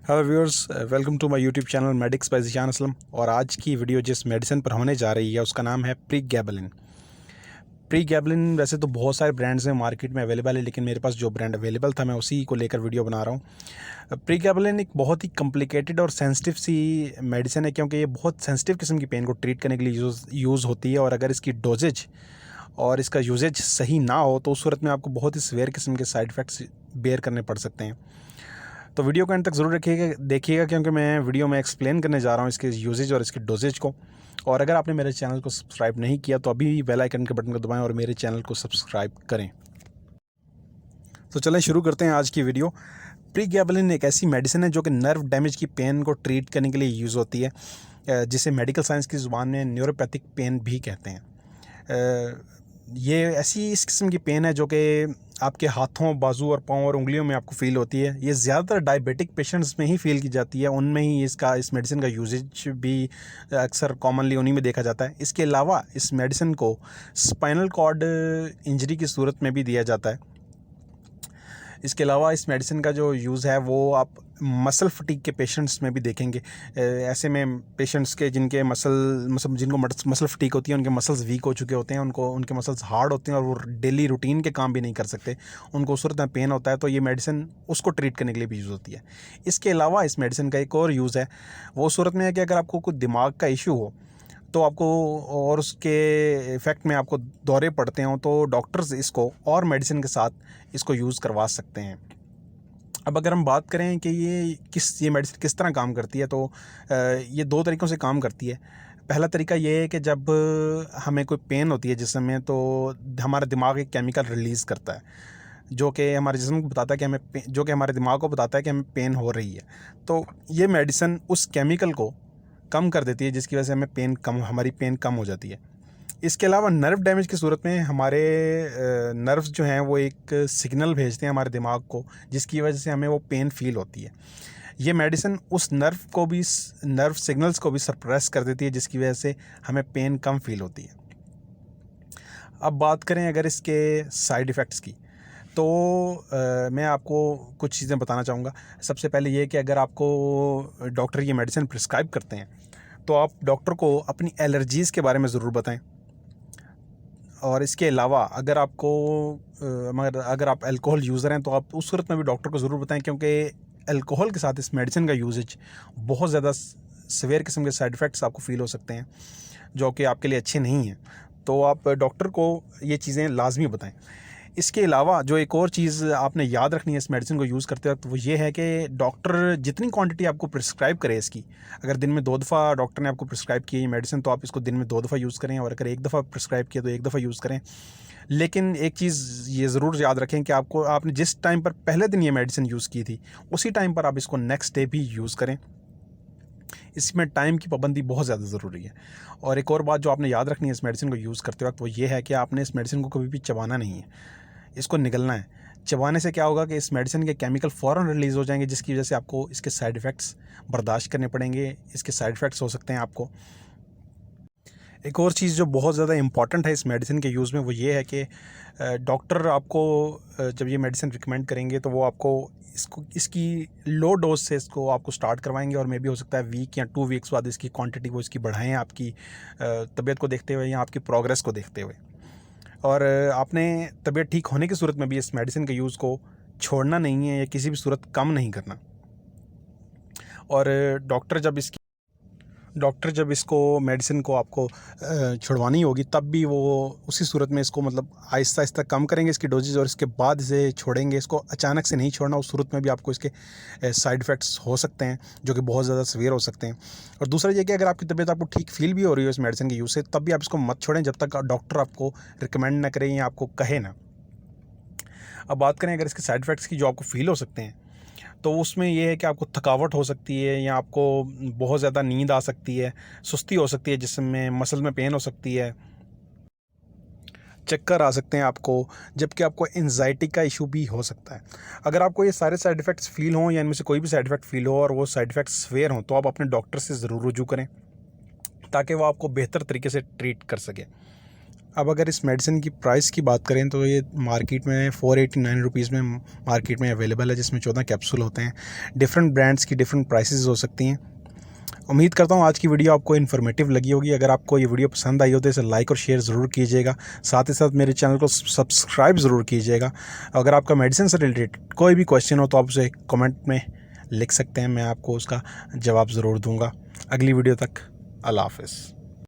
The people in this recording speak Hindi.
Hello viewers, welcome to my YouTube channel Medics by Zeeshan Aslam. और आज की वीडियो जिस मेडिसिन पर होने जा रही है उसका नाम है प्रीगैबलिन। प्रीगैबलिन वैसे तो बहुत सारे ब्रांड्स हैं मार्केट में अवेलेबल है, लेकिन मेरे पास जो ब्रांड अवेलेबल था मैं उसी को लेकर वीडियो बना रहा हूँ। प्रीगैबलिन एक बहुत ही कॉम्प्लिकेटेड और सेंसिटिव सी मेडिसिन है, क्योंकि ये बहुत सेंसिटिव किस्म की पेन को ट्रीट करने के लिए यूज़ होती है। और अगर इसकी डोजेज और इसका यूजेज सही ना हो तो उस सूरत में आपको बहुत ही सीवियर किस्म के साइड इफ़ेक्ट्स बेयर करने पड़ सकते हैं। तो वीडियो को एंड तक ज़रूर देखिएगा, क्योंकि मैं वीडियो में एक्सप्लेन करने जा रहा हूँ इसके यूजेज और इसके डोजेज को। और अगर आपने मेरे चैनल को सब्सक्राइब नहीं किया तो अभी बेल आइकन के बटन को दबाएं और मेरे चैनल को सब्सक्राइब करें। तो चलें शुरू करते हैं आज की वीडियो। प्रीगैबलिन एक ऐसी मेडिसिन है जो कि नर्व डैमेज की पेन को ट्रीट करने के लिए यूज़ होती है, जिसे मेडिकल साइंस की ज़ुबान में न्यूरोपैथिक पेन भी कहते हैं। ये ऐसी इस किस्म की पेन है जो कि आपके हाथों, बाजू और पाँव और उंगलियों में आपको फ़ील होती है। ये ज़्यादातर डायबिटिक पेशेंट्स में ही फ़ील की जाती है, उनमें ही इस मेडिसिन का यूजेज भी अक्सर कॉमनली उन्हीं में देखा जाता है। इसके अलावा इस मेडिसिन को स्पाइनल कॉर्ड इंजरी की सूरत में भी दिया जाता है। इसके अलावा इस मेडिसिन का जो यूज़ है वो आप मसल फटीग के पेशेंट्स में भी देखेंगे। ऐसे में पेशेंट्स के जिनको मसल फटीग होती है, उनके मसल्स वीक हो चुके होते हैं, उनके मसल्स हार्ड होते हैं और वो डेली रूटीन के काम भी नहीं कर सकते, उनको उस सूरत में पेन होता है, तो ये मेडिसिन उसको ट्रीट करने के लिए भी यूज़ होती है। इसके अलावा इस मेडिसिन का एक और यूज़ है, वो सूरत में है कि अगर आपको कोई दिमाग का इशू हो तो आपको और उसके इफ़ेक्ट में आपको दौरे पड़ते हों तो डॉक्टर्स इसको और मेडिसिन के साथ इसको यूज़ करवा सकते हैं। अब अगर हम बात करें कि ये मेडिसिन किस तरह काम करती है, तो ये दो तरीक़ों से काम करती है। पहला तरीका ये है कि जब हमें कोई पेन होती है जिस्म में, तो हमारा दिमाग एक केमिकल रिलीज़ करता है जो कि हमारे जिस्म को बताता है कि जो कि हमारे दिमाग को बताता है कि हमें पेन हो रही है। तो ये मेडिसिन उस केमिकल को कम कर देती है, जिसकी वजह से हमारी पेन कम हो जाती है। इसके अलावा नर्व डैमेज की सूरत में हमारे नर्व्स जो हैं वो एक सिग्नल भेजते हैं हमारे दिमाग को, जिसकी वजह से हमें वो पेन फ़ील होती है। ये मेडिसिन उस नर्व सिग्नल्स को भी सप्रेस कर देती है, जिसकी वजह से हमें पेन कम फ़ील होती है। अब बात करें अगर इसके साइड इफ़ेक्ट्स की, तो मैं आपको कुछ चीज़ें बताना चाहूँगा। सबसे पहले ये कि अगर आपको डॉक्टर ये मेडिसिन प्रिस्क्राइब करते हैं तो आप डॉक्टर को अपनी एलर्जीज़ के बारे में ज़रूर बताएं। और इसके अलावा अगर अगर आप अल्कोहल यूज़र हैं तो आप उस सूरत में भी डॉक्टर को ज़रूर बताएं, क्योंकि अल्कोहल के साथ इस मेडिसिन का यूजेज बहुत ज़्यादा सीवियर किस्म के साइड इफ़ेक्ट्स आपको फ़ील हो सकते हैं, जो कि आपके लिए अच्छे नहीं हैं। तो आप डॉक्टर को ये चीज़ें लाजमी बताएं। इसके अलावा जो एक और चीज़ आपने याद रखनी है इस मेडिसिन को यूज़ करते वक्त, वो ये है कि डॉक्टर जितनी क्वांटिटी आपको प्रिस्क्राइब करे इसकी, अगर दिन में 2 दफ़ा डॉक्टर ने आपको प्रिस्क्राइब की ये मेडिसिन, तो आप इसको दिन में 2 दफ़ा यूज़ करें, और अगर 1 दफ़ा प्रिस्क्राइब किया तो 1 दफ़ा यूज़ करें। लेकिन एक चीज़ ये ज़रूर याद रखें कि आपने जिस टाइम पर पहले दिन ये मेडिसिन यूज़ की थी, उसी टाइम पर आप इसको नेक्स्ट डे भी यूज़ करें। इसमें टाइम की पाबंदी बहुत ज़्यादा ज़रूरी है। और एक और बात जो आपने याद रखनी है इस मेडिसिन को यूज़ करते वक्त, वो ये है कि आपने इस मेडिसिन को कभी भी चबाना नहीं है, इसको निगलना है। चबाने से क्या होगा कि इस मेडिसिन के केमिकल फ़ौरन रिलीज़ हो जाएंगे, जिसकी वजह से आपको इसके साइड इफ़ेक्ट्स बर्दाश्त करने पड़ेंगे, इसके साइड इफ़ेक्ट्स हो सकते हैं आपको। एक और चीज़ जो बहुत ज़्यादा इंपॉर्टेंट है इस मेडिसिन के यूज़ में, वो ये है कि डॉक्टर आपको जब ये मेडिसिन रिकमेंड करेंगे तो वो आपको इसकी लो डोज से इसको आपको स्टार्ट करवाएंगे, और मे भी हो सकता है वीक या 2 वीक्स बाद इसकी क्वांटिटी वो इसकी बढ़ाएँ, आपकी तबीयत को देखते हुए या आपकी प्रोग्रेस को देखते हुए। और आपने तबीयत ठीक होने की सूरत में भी इस मेडिसिन के यूज़ को छोड़ना नहीं है या किसी भी सूरत कम नहीं करना। और डॉक्टर जब इसको मेडिसिन को आपको छुड़वानी होगी, तब भी वो उसी सूरत में इसको मतलब आहिस्ता आहिस्ता कम करेंगे इसकी डोजेज़, और इसके बाद इसे छोड़ेंगे। इसको अचानक से नहीं छोड़ना, उस सूरत में भी आपको इसके साइड इफ़ेक्ट्स हो सकते हैं जो कि बहुत ज़्यादा सीवियर हो सकते हैं। और दूसरा ये कि अगर आपकी तबीयत आपको ठीक फ़ील भी हो रही हो इस मेडिसिन के यूज़ से, तब भी आप इसको मत छोड़ें जब तक डॉक्टर आपको रिकमेंड ना करें या आपको कहे ना। अब बात करें अगर इसके साइड इफ़ेक्ट्स की जो आपको फ़ील हो सकते हैं, तो उसमें ये है कि आपको थकावट हो सकती है, या आपको बहुत ज़्यादा नींद आ सकती है, सुस्ती हो सकती है जिस्म में, मसल में पेन हो सकती है, चक्कर आ सकते हैं आपको, जबकि आपको एंजाइटी का इशू भी हो सकता है। अगर आपको ये सारे साइड इफ़ेक्ट्स फ़ील हों या इनमें से कोई भी साइड इफ़ेक्ट फ़ील हो और वो साइड इफ़ेक्ट्स सीवियर हों, तो आप अपने डॉक्टर से ज़रूर रुजू करें, ताकि वो आपको बेहतर तरीके से ट्रीट कर सके। अब अगर इस मेडिसिन की प्राइस की बात करें तो ये मार्केट में 489 रुपीज़ में मार्केट में अवेलेबल है, जिसमें 14 कैप्सूल होते हैं। डिफरेंट ब्रांड्स की डिफरेंट प्राइसेस हो सकती हैं। उम्मीद करता हूँ आज की वीडियो आपको इन्फॉर्मेटिव लगी होगी। अगर आपको ये वीडियो पसंद आई हो तो इसे लाइक और शेयर ज़रूर कीजिएगा। साथ ही साथ मेरे चैनल को सब्सक्राइब ज़रूर कीजिएगा। अगर आपका मेडिसिन से रिलेटेड कोई भी क्वेश्चन हो तो आप उसे कमेंट में लिख सकते हैं, मैं आपको उसका जवाब ज़रूर दूँगा। अगली वीडियो तक अल्लाह हाफ़िज़।